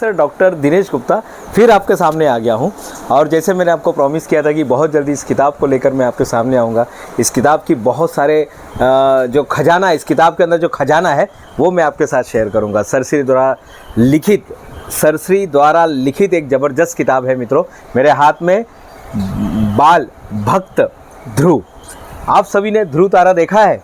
Sir doctor Dinesh Gupta फिर आपके सामने आ गया हूँ। और जैसे मैंने आपको प्रॉमिस किया था कि बहुत जल्दी इस किताब को लेकर मैं आपके सामने आऊँगा। इस किताब की बहुत सारे जो खजाना, इस किताब के अंदर जो खजाना है वो मैं आपके साथ शेयर करूँगा। सरश्री द्वारा लिखित एक ज़बरदस्त किताब है मित्रों। मेरे हाथ में बाल भक्त ध्रुव। आप सभी ने ध्रुव तारा देखा है?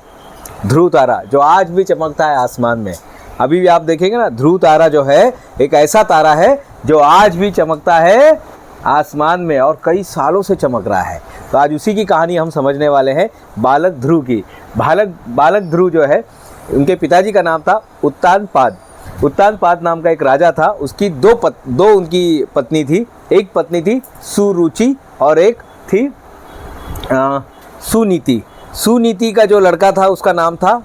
ध्रुव तारा जो आज भी चमकता है आसमान में। अभी भी आप देखेंगे ना, ध्रुव तारा जो है एक ऐसा तारा है जो आज भी चमकता है आसमान में और कई सालों से चमक रहा है। तो आज उसी की कहानी हम समझने वाले हैं, बालक ध्रुव की। बालक ध्रुव जो है, उनके पिताजी का नाम था उत्तानपाद। उत्तानपाद नाम का एक राजा था। उसकी दो उनकी पत्नी थी। एक पत्नी थी सुरुचि और एक थी सुनीति। सुनीति का जो लड़का था उसका नाम था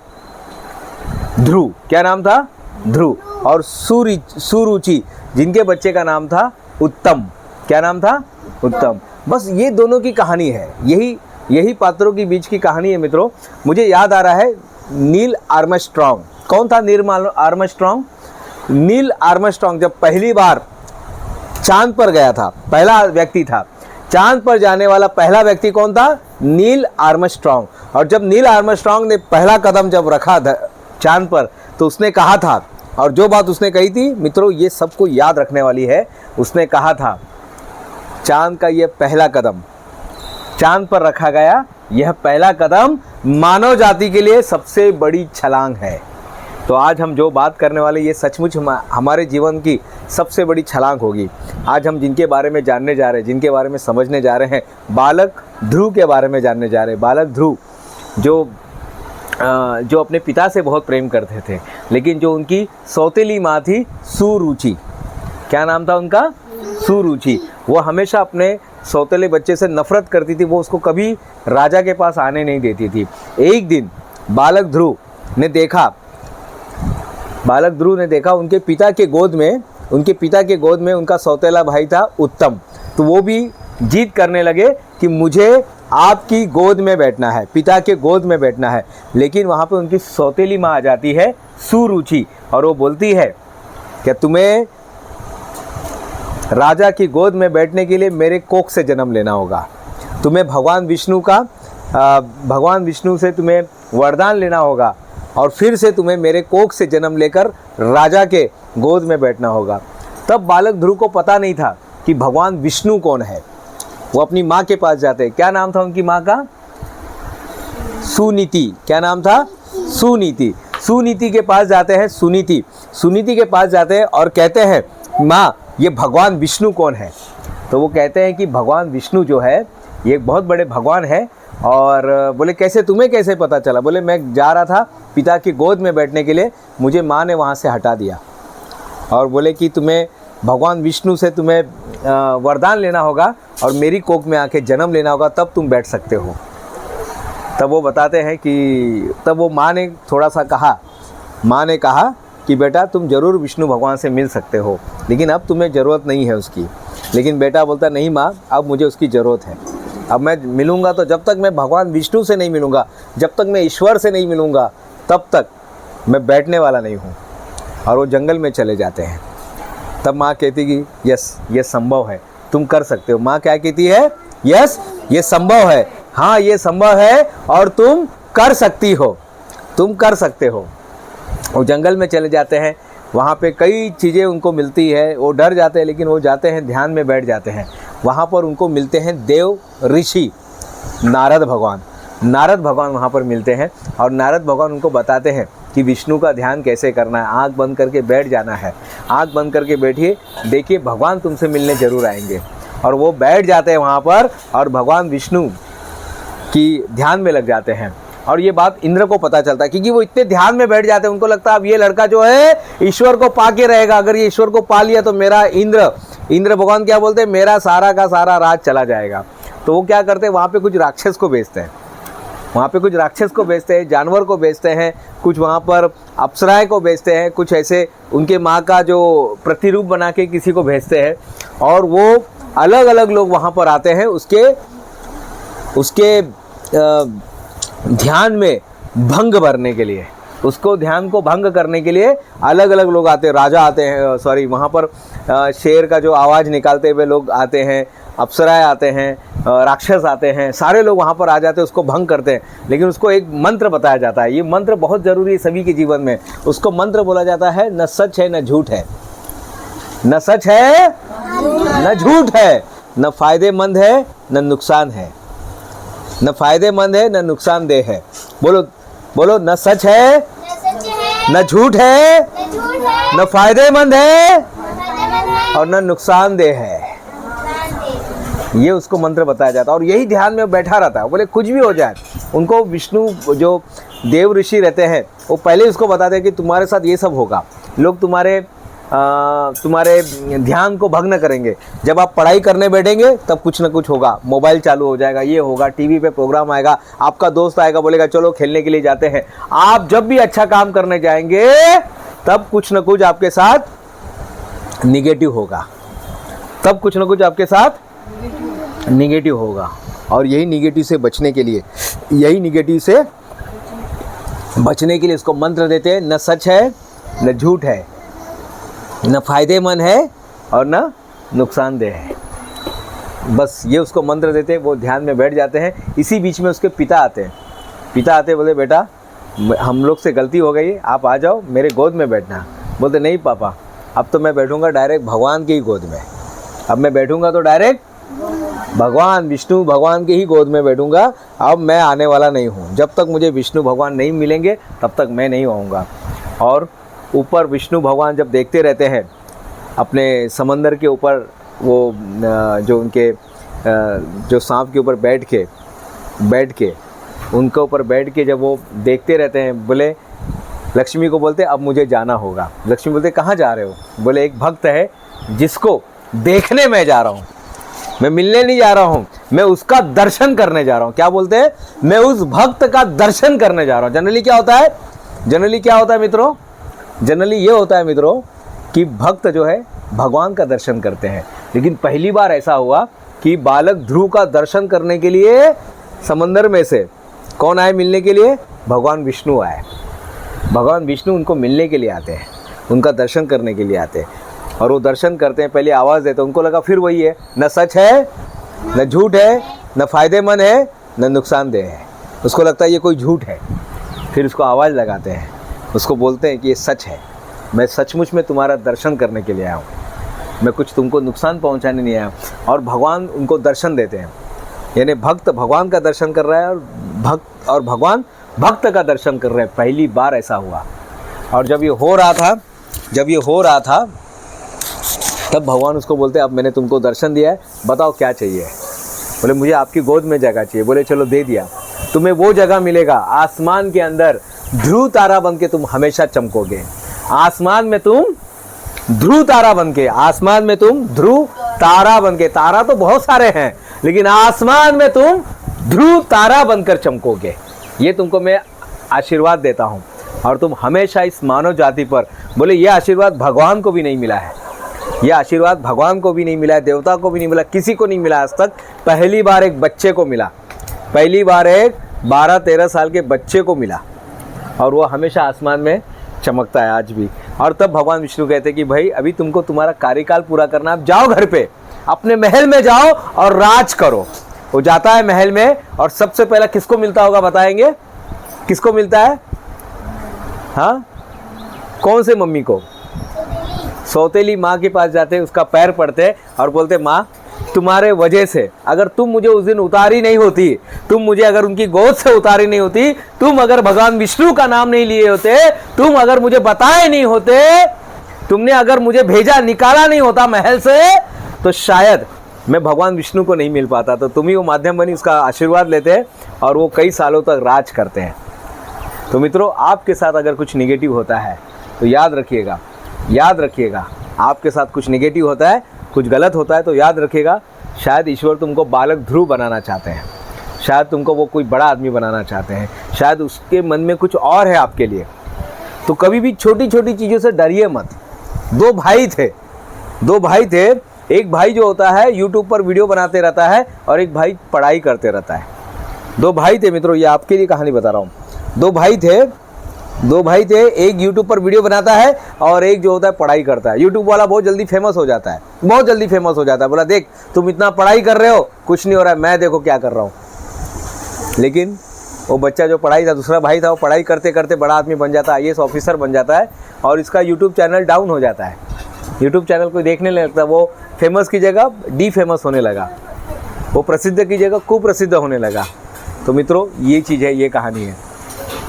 ध्रुव। क्या नाम था? ध्रुव। और सुरुचि जिनके बच्चे का नाम था उत्तम। क्या नाम था? उत्तम। बस ये दोनों की कहानी है, यही पात्रों के बीच की कहानी है मित्रों। मुझे याद आ रहा है नील आर्मस्ट्रॉन्ग। कौन था नील आर्मस्ट्रॉन्ग? नील आर्मस्ट्रॉन्ग जब पहली बार चांद पर गया था, पहला व्यक्ति था। चांद पर जाने वाला पहला व्यक्ति कौन था? Neil Armstrong. और जब नील आर्मस्ट्रॉन्ग ने पहला कदम जब रखा चांद पर, तो उसने कहा था, और जो बात उसने कही थी मित्रों ये सबको याद रखने वाली है। उसने कहा था चांद का ये पहला कदम, चांद पर रखा गया यह पहला कदम मानव जाति के लिए सबसे बड़ी छलांग है। तो आज हम जो बात करने वाले ये सचमुच हमारे जीवन की सबसे बड़ी छलांग होगी। आज हम जिनके बारे में जानने जा रहे हैं, जिनके बारे में समझने जा रहे हैं, बालक ध्रुव के बारे में जानने जा रहे हैं। बालक ध्रुव जो अपने पिता से बहुत प्रेम करते थे, लेकिन जो उनकी सौतेली माँ थी सुरुचि। क्या नाम था उनका? सुरुचि। वो हमेशा अपने सौतेले बच्चे से नफरत करती थी। वो उसको कभी राजा के पास आने नहीं देती थी। एक दिन बालक ध्रुव ने देखा उनके पिता के गोद में उनका सौतेला भाई था उत्तम। तो वो भी जीत करने लगे कि मुझे आपकी गोद में बैठना है, पिता के गोद में बैठना है। लेकिन वहाँ पे उनकी सौतेली माँ आ जाती है सुरुचि, और वो बोलती है कि तुम्हें राजा की गोद में बैठने के लिए मेरे कोख से जन्म लेना होगा। तुम्हें भगवान विष्णु से तुम्हें वरदान लेना होगा और फिर से तुम्हें मेरे कोख से जन्म लेकर राजा के गोद में बैठना होगा। तब बालक ध्रुव को पता नहीं था कि भगवान विष्णु कौन है। वो अपनी माँ के पास जाते हैं। क्या नाम था उनकी माँ का? सुनीति। क्या नाम था? सुनीति। सुनीति के पास जाते हैं। सुनीति के पास जाते हैं और कहते हैं माँ ये भगवान विष्णु कौन है? तो वो कहते हैं कि भगवान विष्णु जो है ये एक बहुत बड़े भगवान है। और बोले कैसे, तुम्हें कैसे पता चला? बोले मैं जा रहा था पिता की गोद में बैठने के लिए, मुझे माँ ने वहाँ से हटा दिया और बोले कि तुम्हें भगवान विष्णु से तुम्हें वरदान लेना होगा और मेरी कोख में आके जन्म लेना होगा, तब तुम बैठ सकते हो। तब वो बताते हैं कि तब वो माँ ने थोड़ा सा कहा, माँ ने कहा कि बेटा तुम ज़रूर विष्णु भगवान से मिल सकते हो, लेकिन अब तुम्हें ज़रूरत नहीं है उसकी। लेकिन बेटा बोलता नहीं माँ, अब मुझे उसकी ज़रूरत है। अब मैं मिलूँगा तो जब तक मैं भगवान विष्णु से नहीं मिलूँगा, जब तक मैं ईश्वर से नहीं मिलूँगा, तब तक मैं बैठने वाला नहीं हूँ। और वो जंगल में चले जाते हैं। तब माँ कहती कि यस ये संभव है, तुम कर सकते हो। माँ क्या कहती है? यस ये संभव है, हाँ ये संभव है और तुम कर सकती हो, तुम कर सकते हो। वो जंगल में चले जाते हैं। वहाँ पे कई चीज़ें उनको मिलती है। वो डर जाते हैं, लेकिन वो जाते हैं, ध्यान में बैठ जाते हैं। वहाँ पर उनको मिलते हैं देव ऋषि नारद भगवान वहाँ पर मिलते हैं। और नारद भगवान उनको बताते हैं कि विष्णु का ध्यान कैसे करना है। आँख बंद करके बैठ जाना है। आँख बंद करके बैठिए, देखिए भगवान तुमसे मिलने ज़रूर आएंगे। और वो बैठ जाते हैं वहाँ पर और भगवान विष्णु की ध्यान में लग जाते हैं। और ये बात इंद्र को पता चलता है, क्योंकि वो इतने ध्यान में बैठ जाते हैं। उनको लगता है अब ये लड़का जो है ईश्वर को पा के रहेगा। अगर ये ईश्वर को पा लिया तो मेरा इंद्र भगवान क्या बोलते हैं, मेरा सारा का सारा राज चला जाएगा। तो वो क्या करते हैं, वहाँ पे कुछ राक्षस को बेचते हैं। जानवर को बेचते हैं, कुछ वहाँ पर अप्सराएं को बेचते हैं, कुछ ऐसे उनके माँ का जो प्रतिरूप बना के किसी को भेजते हैं। और वो अलग अलग लोग वहाँ पर आते हैं उसके ध्यान में भंग भरने के लिए। उसको ध्यान को भंग करने के लिए अलग अलग लोग आते हैं, राजा आते हैं, सॉरी वहाँ पर शेर का जो आवाज़ निकालते हुए लोग आते हैं, अप्सराएं आते हैं, राक्षस आते हैं, सारे लोग वहाँ पर आ जाते हैं, उसको भंग करते हैं। लेकिन उसको एक मंत्र बताया जाता है, ये मंत्र बहुत ज़रूरी है सभी के जीवन में। उसको मंत्र बोला जाता है, न सच है न झूठ है, न सच है न झूठ है, न फायदेमंद है न नुकसान है, न फायदेमंद है न नुकसानदेह है। बोलो बोलो, न सच है न झूठ है, न फायदेमंद है और न नुकसानदेह है। ये उसको मंत्र बताया जाता है और यही ध्यान में बैठा रहता है। बोले कुछ भी हो जाए, उनको विष्णु जो देव ऋषि रहते हैं वो पहले उसको बताते हैं कि तुम्हारे साथ ये सब होगा, लोग तुम्हारे ध्यान को भंग न करेंगे। जब आप पढ़ाई करने बैठेंगे तब कुछ ना कुछ होगा, मोबाइल चालू हो जाएगा, ये होगा, टीवी पे प्रोग्राम आएगा, आपका दोस्त आएगा बोलेगा चलो खेलने के लिए जाते हैं। आप जब भी अच्छा काम करने जाएंगे तब कुछ ना कुछ आपके साथ निगेटिव होगा, तब कुछ ना कुछ आपके साथ निगेटिव होगा। और यही निगेटिव से बचने के लिए, यही निगेटिव से बचने के लिए इसको मंत्र देते हैं, न सच है न झूठ है, न फायदेमंद है और न नुकसानदेह है। बस ये उसको मंत्र देते हैं, वो ध्यान में बैठ जाते हैं। इसी बीच में उसके पिता आते हैं, पिता आते बोले बेटा हम लोग से गलती हो गई, आप आ जाओ मेरे गोद में बैठना। बोलते नहीं पापा, अब तो मैं बैठूंगा डायरेक्ट भगवान की ही गोद में, अब मैं बैठूंगा तो डायरेक्ट भगवान विष्णु भगवान की ही गोद में बैठूंगा, अब मैं आने वाला नहीं हूँ। जब तक मुझे विष्णु भगवान नहीं मिलेंगे तब तक मैं नहीं आऊँगा। और ऊपर विष्णु भगवान जब देखते रहते हैं अपने समंदर के ऊपर, वो जो उनके जो सांप के ऊपर बैठ के उनके ऊपर बैठ के जब वो देखते रहते हैं, बोले लक्ष्मी को बोलते अब मुझे जाना होगा। लक्ष्मी बोलते कहाँ जा रहे हो? बोले एक भक्त है जिसको देखने मैं जा रहा हूँ, मैं मिलने नहीं जा रहा हूँ, मैं उसका दर्शन करने जा रहा हूँ। क्या बोलते हैं? मैं उस भक्त का दर्शन करने जा रहा हूँ। जनरली क्या होता है, जनरली क्या होता है मित्रों, जनरली ये होता है मित्रों कि भक्त जो है भगवान का दर्शन करते हैं। लेकिन पहली बार ऐसा हुआ कि बालक ध्रुव का दर्शन करने के लिए समंदर में से कौन आए मिलने के लिए? भगवान विष्णु आए। भगवान विष्णु उनको मिलने के लिए आते हैं, उनका दर्शन करने के लिए आते हैं। और वो दर्शन करते हैं, पहले आवाज़ देते हैं, उनको लगा फिर वही है, न सच है न झूठ है, न फायदेमंद है न नुकसानदेह है। उसको लगता है ये कोई झूठ है। फिर उसको आवाज़ लगाते हैं, उसको बोलते हैं कि ये सच है, मैं सचमुच में तुम्हारा दर्शन करने के लिए आया हूँ, मैं कुछ तुमको नुकसान पहुँचाने नहीं आया हूँ। और भगवान उनको दर्शन देते हैं, यानी भक्त भगवान का दर्शन कर रहा है और भगवान भक्त का दर्शन कर रहे हैं। पहली बार ऐसा हुआ। और जब ये हो रहा था तब भगवान उसको बोलते अब मैंने तुमको दर्शन दिया है, बताओ क्या चाहिए? बोले मुझे आपकी गोद में जगह चाहिए। बोले चलो दे दिया, तुम्हें वो जगह मिलेगा आसमान के अंदर, ध्रुव तारा बन के तुम हमेशा चमकोगे। आसमान में तुम ध्रुव तारा बन के, आसमान में तुम ध्रुव तारा बन के, तारा तो बहुत सारे हैं लेकिन आसमान में तुम ध्रुव तारा बनकर चमकोगे। ये तुमको मैं आशीर्वाद देता हूँ और तुम हमेशा इस मानव जाति पर, बोले ये आशीर्वाद भगवान को भी नहीं मिला है, ये आशीर्वाद भगवान को भी नहीं मिला है, देवता को भी नहीं मिला, किसी को नहीं मिला आज तक। पहली बार एक बच्चे को मिला, पहली बार एक 12-13 साल के बच्चे को मिला और वो हमेशा आसमान में चमकता है आज भी। और तब भगवान विष्णु कहते हैं कि भाई अभी तुमको तुम्हारा कार्यकाल पूरा करना, आप जाओ घर पे, अपने महल में जाओ और राज करो। वो जाता है महल में और सबसे पहला किसको मिलता होगा बताएंगे? किसको मिलता है? हाँ, कौन से मम्मी को? सौतेली माँ के पास जाते हैं, उसका पैर पड़ते और बोलते माँ तुम्हारे वजह से, अगर तुम मुझे उस दिन उतारी नहीं होती, तुम मुझे अगर उनकी गोद से उतारी नहीं होती, तुम अगर भगवान विष्णु का नाम नहीं लिए होते, तुम अगर मुझे बताए नहीं होते, तुमने अगर मुझे भेजा निकाला नहीं होता महल से, तो शायद मैं भगवान विष्णु को नहीं मिल पाता। तो तुम ही वो माध्यम बनी, उसका आशीर्वाद लेते हैं और वो कई सालों तक राज करते हैं। तो मित्रों, आपके साथ अगर कुछ निगेटिव होता है तो याद रखिएगा, याद रखिएगा, आपके साथ कुछ निगेटिव होता है, कुछ गलत होता है तो याद रखिएगा, शायद ईश्वर तुमको बालक ध्रुव बनाना चाहते हैं, शायद तुमको वो कोई बड़ा आदमी बनाना चाहते हैं, शायद उसके मन में कुछ और है आपके लिए। तो कभी भी छोटी छोटी चीज़ों से डरिए मत। दो भाई थे, एक भाई जो होता है यूट्यूब पर वीडियो बनाते रहता है और एक भाई पढ़ाई करते रहता है। दो भाई थे मित्रों, ये आपके लिए कहानी बता रहा हूँ। दो भाई थे, दो भाई थे, एक यूट्यूब पर वीडियो बनाता है और एक जो होता है पढ़ाई करता है। यूट्यूब वाला बहुत जल्दी फेमस हो जाता है, बहुत जल्दी फेमस हो जाता है। बोला देख तुम इतना पढ़ाई कर रहे हो, कुछ नहीं हो रहा है, मैं देखो क्या कर रहा हूँ। लेकिन वो बच्चा जो पढ़ाई था, दूसरा भाई था, वो पढ़ाई करते करते बड़ा आदमी बन जाता है, IAS ऑफिसर बन जाता है और इसका यूट्यूब चैनल डाउन हो जाता है। यूट्यूब चैनल कोई देखने नहीं लगता, वो फेमस की जगह डी फेमस होने लगा, वो प्रसिद्ध की जगह कुप्रसिद्ध होने लगा। तो मित्रों ये चीज़ है, ये कहानी है।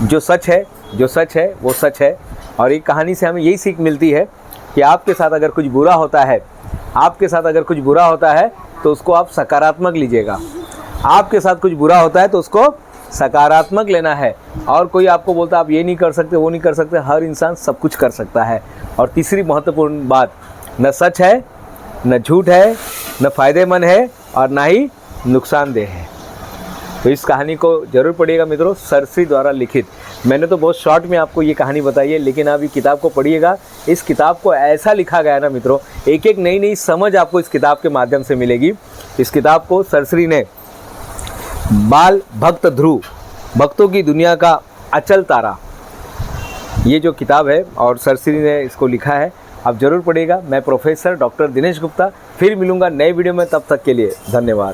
जो सच है, जो सच है वो सच है। और एक कहानी से हमें यही सीख मिलती है कि आपके साथ अगर कुछ बुरा होता है, आपके साथ अगर कुछ बुरा होता है तो उसको आप सकारात्मक लीजिएगा। आपके साथ कुछ बुरा होता है तो उसको सकारात्मक लेना है। और कोई आपको बोलता है आप ये नहीं कर सकते, वो नहीं कर सकते, हर इंसान सब कुछ कर सकता है। और तीसरी महत्वपूर्ण बात, न सच है, न झूठ है, न फ़ायदेमंद है और ना ही नुकसानदेह है। तो इस कहानी को ज़रूर पढ़िएगा मित्रों, सरश्री द्वारा लिखित। मैंने तो बहुत शॉर्ट में आपको ये कहानी बताई है, लेकिन आप ये किताब को पढ़िएगा। इस किताब को ऐसा लिखा गया है ना मित्रों, एक एक नई नई समझ आपको इस किताब के माध्यम से मिलेगी। इस किताब को सरश्री ने बाल भक्त ध्रुव, भक्तों की दुनिया का अचल तारा, ये जो किताब है और सरश्री ने इसको लिखा है, आप ज़रूर पढ़िएगा। मैं प्रोफेसर डॉक्टर दिनेश गुप्ता फिर मिलूँगा नए वीडियो में, तब तक के लिए धन्यवाद।